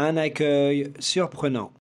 Un accueil surprenant.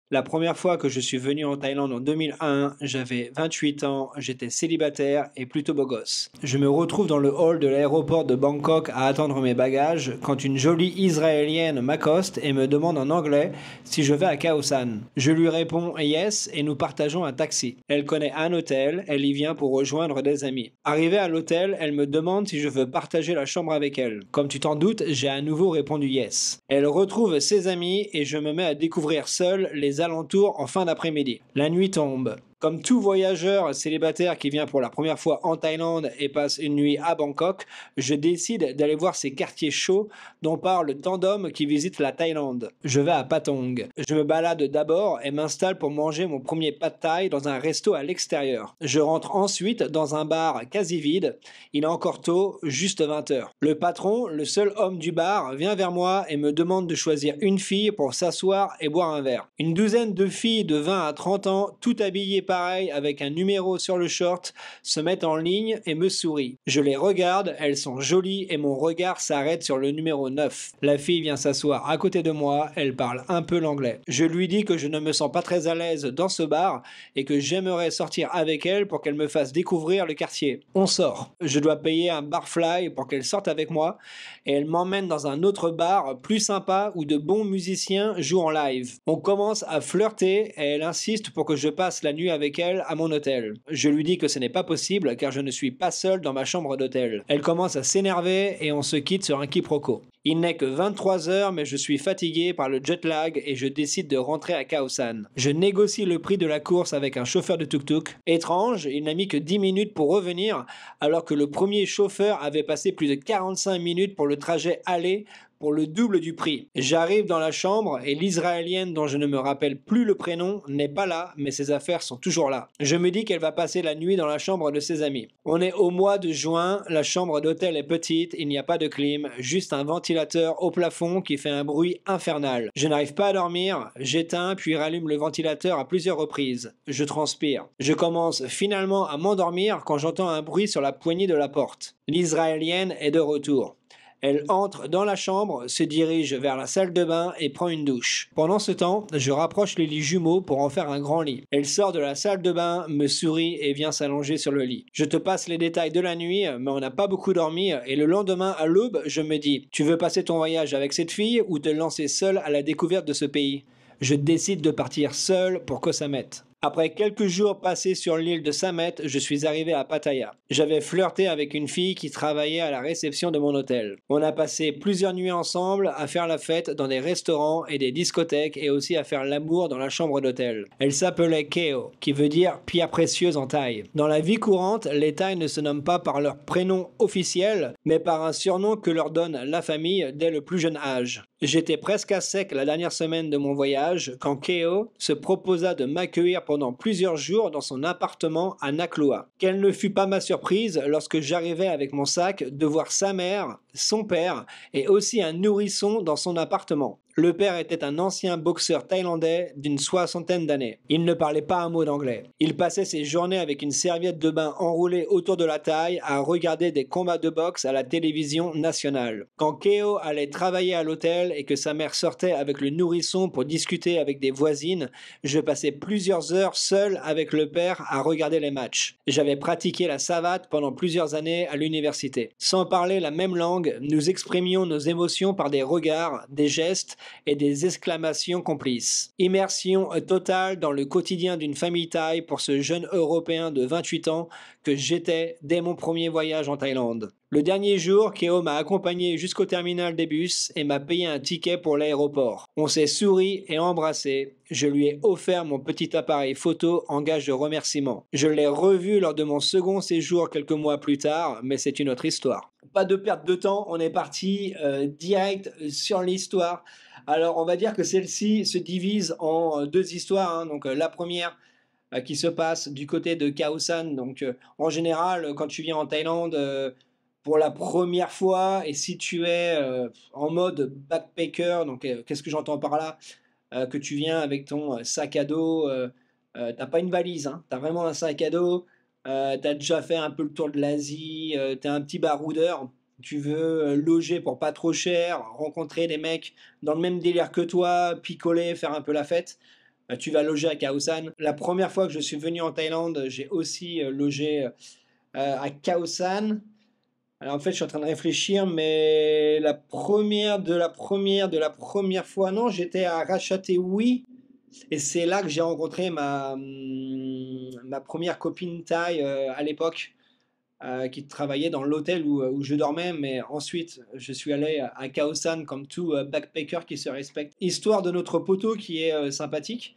La première fois que je suis venu en Thaïlande en 2001, j'avais 28 ans, j'étais célibataire et plutôt beau gosse. Je me retrouve dans le hall de l'aéroport de Bangkok à attendre mes bagages quand une jolie Israélienne m'accoste et me demande en anglais si je vais à Khao San. Je lui réponds yes et nous partageons un taxi. Elle connaît un hôtel, elle y vient pour rejoindre des amis. Arrivée à l'hôtel, elle me demande si je veux partager la chambre avec elle. Comme tu t'en doutes, j'ai à nouveau répondu yes. Elle retrouve ses amis et je me mets à découvrir seul les alentours en fin d'après-midi. La nuit tombe. Comme tout voyageur célibataire qui vient pour la première fois en Thaïlande et passe une nuit à Bangkok, je décide d'aller voir ces quartiers chauds dont parlent tant d'hommes qui visitent la Thaïlande. Je vais à Patong. Je me balade d'abord et m'installe pour manger mon premier pad thai dans un resto à l'extérieur. Je rentre ensuite dans un bar quasi vide. Il est encore tôt, juste 20h. Le patron, le seul homme du bar, vient vers moi et me demande de choisir une fille pour s'asseoir et boire un verre. Une douzaine de filles de 20 à 30 ans, toutes habillées pareil avec un numéro sur le short, se mettent en ligne et me sourient. Je les regarde, elles sont jolies et mon regard s'arrête sur le numéro 9. La fille vient s'asseoir à côté de moi, elle parle un peu l'anglais. Je lui dis que je ne me sens pas très à l'aise dans ce bar et que j'aimerais sortir avec elle pour qu'elle me fasse découvrir le quartier. On sort. Je dois payer un barfly pour qu'elle sorte avec moi et elle m'emmène dans un autre bar plus sympa où de bons musiciens jouent en live. On commence à flirter et elle insiste pour que je passe la nuit avec elle à mon hôtel. Je lui dis que ce n'est pas possible car je ne suis pas seul dans ma chambre d'hôtel. Elle commence à s'énerver et on se quitte sur un quiproquo. Il n'est que 23h mais je suis fatigué par le jet lag et je décide de rentrer à Khao San. Je négocie le prix de la course avec un chauffeur de tuk-tuk. Étrange, il n'a mis que 10 minutes pour revenir alors que le premier chauffeur avait passé plus de 45 minutes pour le trajet aller pour le double du prix. J'arrive dans la chambre et l'Israélienne dont je ne me rappelle plus le prénom n'est pas là, mais ses affaires sont toujours là. Je me dis qu'elle va passer la nuit dans la chambre de ses amis. On est au mois de juin, la chambre d'hôtel est petite, il n'y a pas de clim, juste un ventilateur au plafond qui fait un bruit infernal. Je n'arrive pas à dormir, j'éteins puis rallume le ventilateur à plusieurs reprises. Je transpire. Je commence finalement à m'endormir quand j'entends un bruit sur la poignée de la porte. L'Israélienne est de retour. Elle entre dans la chambre, se dirige vers la salle de bain et prend une douche. Pendant ce temps, je rapproche les lits jumeaux pour en faire un grand lit. Elle sort de la salle de bain, me sourit et vient s'allonger sur le lit. Je te passe les détails de la nuit, mais on n'a pas beaucoup dormi et le lendemain à l'aube, je me dis « Tu veux passer ton voyage avec cette fille ou te lancer seul à la découverte de ce pays ?» Je décide de partir seul pour Koh Samet. Après quelques jours passés sur l'île de Samet, je suis arrivé à Pattaya. J'avais flirté avec une fille qui travaillait à la réception de mon hôtel. On a passé plusieurs nuits ensemble à faire la fête dans des restaurants et des discothèques et aussi à faire l'amour dans la chambre d'hôtel. Elle s'appelait Keo, qui veut dire pierre précieuse en thaï. Dans la vie courante, les Thaïs ne se nomment pas par leur prénom officiel, mais par un surnom que leur donne la famille dès le plus jeune âge. J'étais presque à sec la dernière semaine de mon voyage quand Keo se proposa de m'accueillir pendant plusieurs jours dans son appartement à Nak Loa. Quelle ne fut pas ma surprise lorsque j'arrivais avec mon sac de voir sa mère, son père et aussi un nourrisson dans son appartement. Le père était un ancien boxeur thaïlandais d'une 60aine d'années. Il ne parlait pas un mot d'anglais. Il passait ses journées avec une serviette de bain enroulée autour de la taille à regarder des combats de boxe à la télévision nationale. Quand Keo allait travailler à l'hôtel et que sa mère sortait avec le nourrisson pour discuter avec des voisines, je passais plusieurs heures seul avec le père à regarder les matchs. J'avais pratiqué la savate pendant plusieurs années à l'université. Sans parler la même langue, nous exprimions nos émotions par des regards, des gestes et des exclamations complices. Immersion totale dans le quotidien d'une famille thaï pour ce jeune Européen de 28 ans que j'étais dès mon premier voyage en Thaïlande. Le dernier jour, Keo m'a accompagné jusqu'au terminal des bus et m'a payé un ticket pour l'aéroport. On s'est souri et embrassé. Je lui ai offert mon petit appareil photo en gage de remerciement. Je l'ai revu lors de mon second séjour quelques mois plus tard, mais c'est une autre histoire. Pas de perte de temps, on est parti direct sur l'histoire. Alors, on va dire que celle-ci se divise en deux histoires. Donc, la première qui se passe du côté de Khao San. Donc, en général, quand tu viens en Thaïlande pour la première fois et si tu es en mode backpacker, donc qu'est-ce que j'entends par là? Que tu viens avec ton sac à dos, t'as pas une valise, hein, t'as vraiment un sac à dos, t'as déjà fait un peu le tour de l'Asie, t'es un petit baroudeur. Tu veux loger pour pas trop cher, rencontrer des mecs dans le même délire que toi, picoler, faire un peu la fête, tu vas loger à Khao San. La première fois que je suis venu en Thaïlande, j'ai aussi logé à Khao San. Alors en fait, je suis en train de réfléchir, mais la première fois, non, j'étais à Ratchathaiwi, et c'est là que j'ai rencontré ma première copine thaï à l'époque, qui travaillait dans l'hôtel où je dormais, mais ensuite je suis allé à Khao San comme tout backpacker qui se respecte. Histoire de notre poteau qui est sympathique.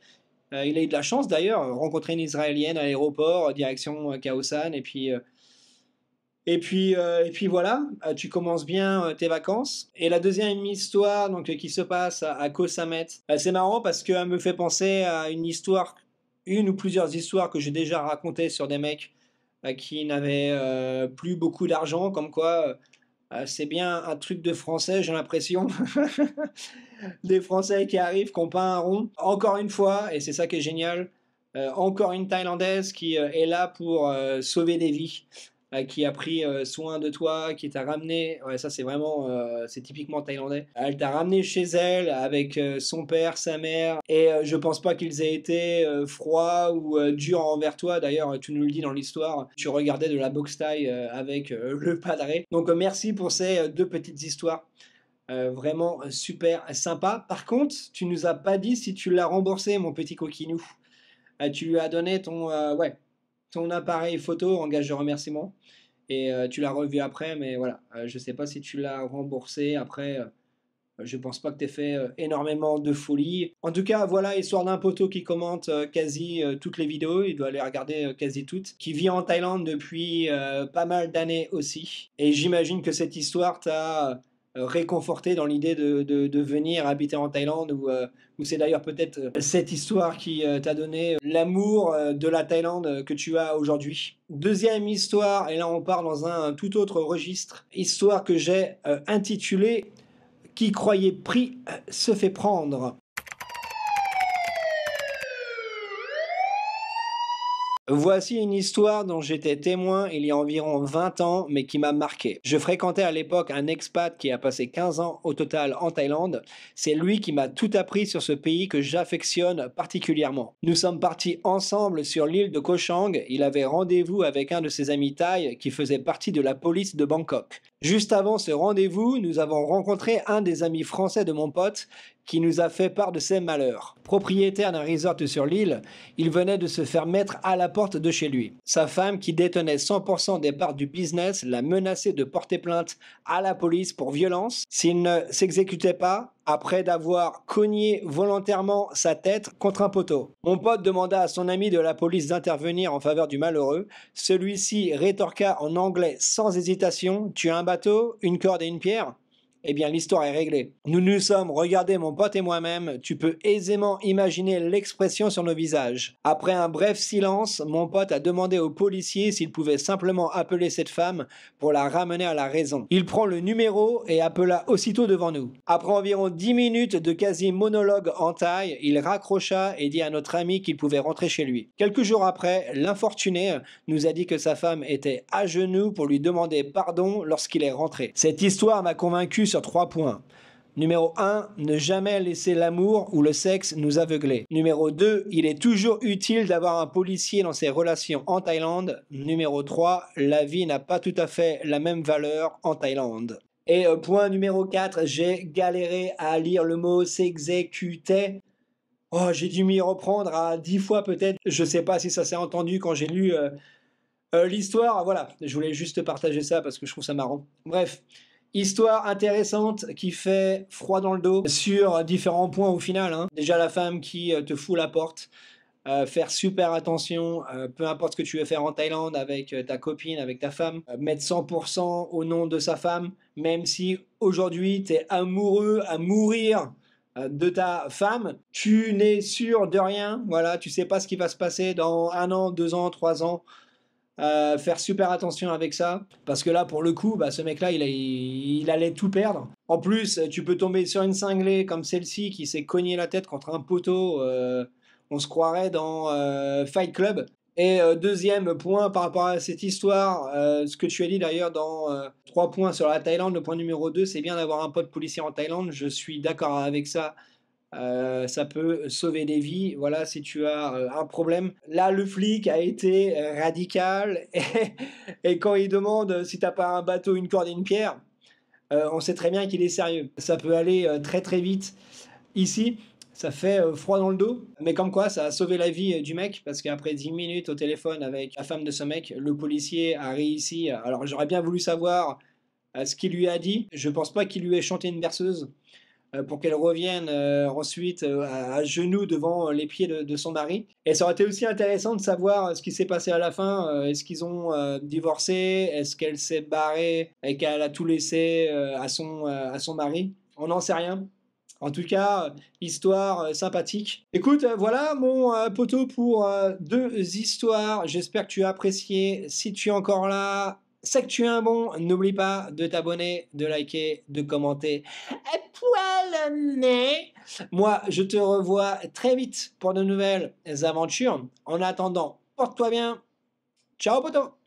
Il a eu de la chance d'ailleurs, rencontrer une Israélienne à l'aéroport, direction Khao San, et puis voilà, tu commences bien tes vacances. Et la deuxième histoire donc, qui se passe à Koh Samet, c'est marrant parce qu'elle me fait penser à une ou plusieurs histoires que j'ai déjà racontées sur des mecs qui n'avaient plus beaucoup d'argent, comme quoi c'est bien un truc de français, j'ai l'impression. Des Français qui arrivent, qui n'ont pas un rond. Encore une fois, et c'est ça qui est génial, encore une Thaïlandaise qui est là pour sauver des vies, qui a pris soin de toi, qui t'a ramené. Ouais, ça c'est vraiment, c'est typiquement thaïlandais. Elle t'a ramené chez elle avec son père, sa mère, et je pense pas qu'ils aient été froids ou durs envers toi. D'ailleurs, tu nous le dis dans l'histoire, tu regardais de la boxe thaï avec le padré. Donc merci pour ces deux petites histoires. Vraiment super sympa. Par contre, tu nous as pas dit si tu l'as remboursé, mon petit coquinou. Tu lui as donné ouais, ton appareil photo en gage de remerciement et tu l'as revu après, mais voilà, je sais pas si tu l'as remboursé après. Je pense pas que tu aies fait énormément de folie. En tout cas, voilà, histoire d'un poteau qui commente quasi toutes les vidéos, il doit les regarder quasi toutes, qui vit en Thaïlande depuis pas mal d'années aussi. Et j'imagine que cette histoire t'a réconforté dans l'idée de venir habiter en Thaïlande, ou c'est d'ailleurs peut-être cette histoire qui t'a donné l'amour de la Thaïlande que tu as aujourd'hui. Deuxième histoire, et là on part dans un tout autre registre, histoire que j'ai intitulée Qui croyait pris se fait prendre. Voici une histoire dont j'étais témoin il y a environ 20 ans, mais qui m'a marqué. Je fréquentais à l'époque un expat qui a passé 15 ans au total en Thaïlande. C'est lui qui m'a tout appris sur ce pays que j'affectionne particulièrement. Nous sommes partis ensemble sur l'île de Koh Chang. Il avait rendez-vous avec un de ses amis thaïs qui faisait partie de la police de Bangkok. Juste avant ce rendez-vous, nous avons rencontré un des amis français de mon pote qui nous a fait part de ses malheurs. Propriétaire d'un resort sur l'île, il venait de se faire mettre à la porte de chez lui. Sa femme, qui détenait 100% des parts du business, l'a menacé de porter plainte à la police pour violence s'il ne s'exécutait pas après d'avoir cogné volontairement sa tête contre un poteau. Mon pote demanda à son ami de la police d'intervenir en faveur du malheureux. Celui-ci rétorqua en anglais sans hésitation: « Tu as un bateau, une corde et une pierre ?» Eh bien, l'histoire est réglée. Nous nous sommes regardés, mon pote et moi-même. Tu peux aisément imaginer l'expression sur nos visages. Après un bref silence, mon pote a demandé au policier s'il pouvait simplement appeler cette femme pour la ramener à la raison. Il prend le numéro et appela aussitôt devant nous. Après environ 10 minutes de quasi-monologue en thaï, il raccrocha et dit à notre ami qu'il pouvait rentrer chez lui. Quelques jours après, l'infortuné nous a dit que sa femme était à genoux pour lui demander pardon lorsqu'il est rentré. Cette histoire m'a convaincu sur 3 points. Numéro 1, ne jamais laisser l'amour ou le sexe nous aveugler. Numéro 2, il est toujours utile d'avoir un policier dans ses relations en Thaïlande. Numéro 3, la vie n'a pas tout à fait la même valeur en Thaïlande. Et point numéro 4, j'ai galéré à lire le mot s'exécutait. Oh, j'ai dû m'y reprendre à 10 fois peut-être. Je sais pas si ça s'est entendu quand j'ai lu l'histoire. Voilà, je voulais juste partager ça parce que je trouve ça marrant. Bref. Histoire intéressante qui fait froid dans le dos sur différents points au final. Déjà la femme qui te fout la porte, faire super attention, peu importe ce que tu veux faire en Thaïlande avec ta copine, avec ta femme, mettre 100% au nom de sa femme, même si aujourd'hui tu es amoureux à mourir de ta femme, tu n'es sûr de rien, voilà, tu sais pas ce qui va se passer dans 1 an, 2 ans, 3 ans. Faire super attention avec ça, parce que là pour le coup ce mec là il allait tout perdre. En plus tu peux tomber sur une cinglée comme celle-ci qui s'est cogné la tête contre un poteau, on se croirait dans Fight Club. Et deuxième point par rapport à cette histoire, ce que tu as dit d'ailleurs dans 3 points sur la Thaïlande, le point numéro 2, c'est bien d'avoir un pote policier en Thaïlande. Je suis d'accord avec ça. Ça peut sauver des vies, voilà, si tu as, un problème. Là, le flic a été, radical et quand il demande, si t'as pas un bateau, une corde et une pierre, on sait très bien qu'il est sérieux. Ça peut aller, très, très vite. Ici, ça fait, froid dans le dos, mais comme quoi ça a sauvé la vie, du mec parce qu'après 10 minutes au téléphone avec la femme de ce mec, le policier a réussi alors j'aurais bien voulu savoir, ce qu'il lui a dit. Je pense pas qu'il lui ait chanté une berceuse, pour qu'elle revienne ensuite à genoux devant les pieds de son mari. Et ça aurait été aussi intéressant de savoir ce qui s'est passé à la fin. Est-ce qu'ils ont divorcé? Est-ce qu'elle s'est barrée et qu'elle a tout laissé à son mari? On n'en sait rien. En tout cas, histoire sympathique. Écoute, voilà mon poteau pour 2 histoires. J'espère que tu as apprécié. Si tu es encore là, c'est que tu es un bon. N'oublie pas de t'abonner, de liker, de commenter. Poilonné. Moi, je te revois très vite pour de nouvelles aventures. En attendant, porte-toi bien. Ciao, poteau!